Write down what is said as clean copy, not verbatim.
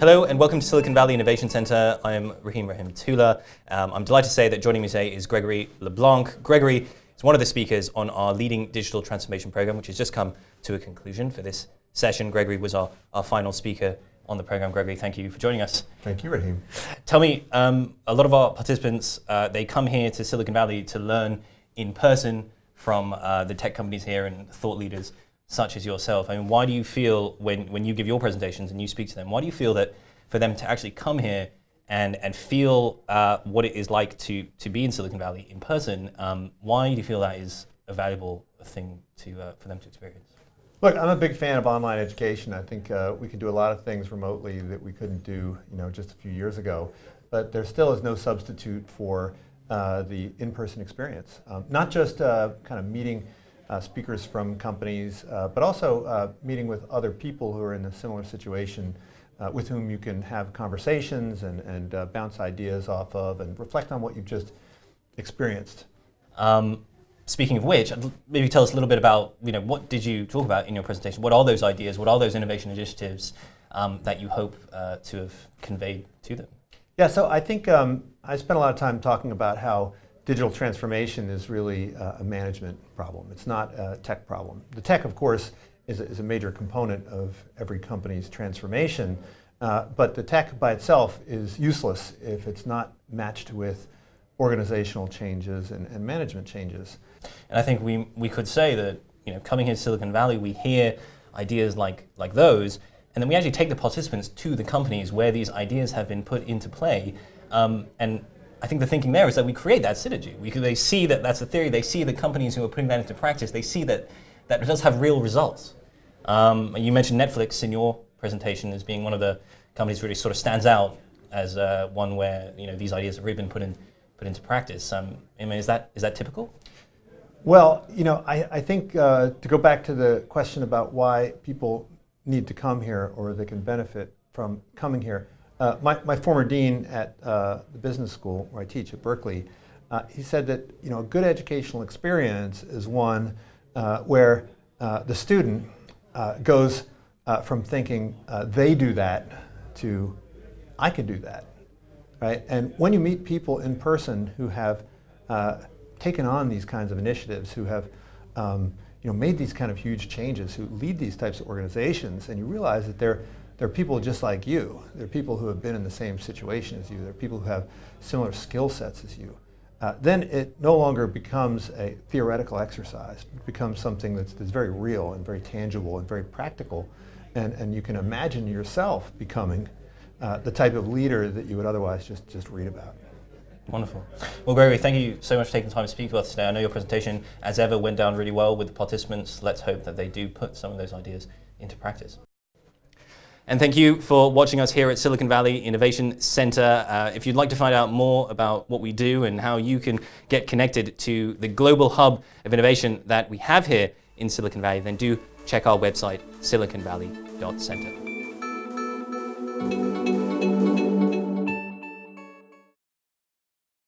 Hello and welcome to Silicon Valley Innovation Center. I'm Rahim Tula. I'm delighted to say that joining me today is Gregory La Blanc. Gregory is one of the speakers on our leading digital transformation program, which has just come to a conclusion for this session. Gregory was our final speaker on the program. Gregory, thank you for joining us. Thank you, Rahim. Tell me, a lot of our participants, they come here to Silicon Valley to learn in person from the tech companies here and thought leaders such as yourself. I mean, why do you feel, when you give your presentations and you speak to them, why do you feel that for them to actually come here and feel what it is like to be in Silicon Valley in person, why do you feel that is a valuable thing for them to experience? Look, I'm a big fan of online education. I think we can do a lot of things remotely that we couldn't do, just a few years ago. But there still is no substitute for the in-person experience. Not just kind of meeting speakers from companies, but also meeting with other people who are in a similar situation with whom you can have conversations and bounce ideas off of and reflect on what you've just experienced. Speaking of which, maybe tell us a little bit about, what did you talk about in your presentation? What are those ideas? What are those innovation initiatives that you hope to have conveyed to them? Yeah, so I think I spent a lot of time talking about how digital transformation is really a management problem. It's not a tech problem. The tech, of course, is a major component of every company's transformation, but the tech by itself is useless if it's not matched with organizational changes and management changes. And I think we could say that, coming here to Silicon Valley, we hear ideas like those, and then we actually take the participants to the companies where these ideas have been put into play. And I think the thinking there is that we create that synergy. They see that that's a theory. They see the companies who are putting that into practice. They see that it does have real results. You mentioned Netflix in your presentation as being one of the companies really sort of stands out as one where these ideas have really been put into practice. Is that typical? Well, I think to go back to the question about why people need to come here or they can benefit from coming here. My former dean at the business school where I teach at Berkeley, he said that a good educational experience is one where the student goes from thinking they do that to I can do that, right? And when you meet people in person who have taken on these kinds of initiatives, who have made these kind of huge changes, who lead these types of organizations, and you realize that they're people just like you. They're people who have been in the same situation as you. They're people who have similar skill sets as you. Then it no longer becomes a theoretical exercise. It becomes something that's very real and very tangible and very practical. And you can imagine yourself becoming the type of leader that you would otherwise just read about. Wonderful. Well, Gregory, thank you so much for taking the time to speak to us today. I know your presentation, as ever, went down really well with the participants. Let's hope that they do put some of those ideas into practice. And thank you for watching us here at Silicon Valley Innovation Center. If you'd like to find out more about what we do and how you can get connected to the global hub of innovation that we have here in Silicon Valley, then do check our website, siliconvalley.center.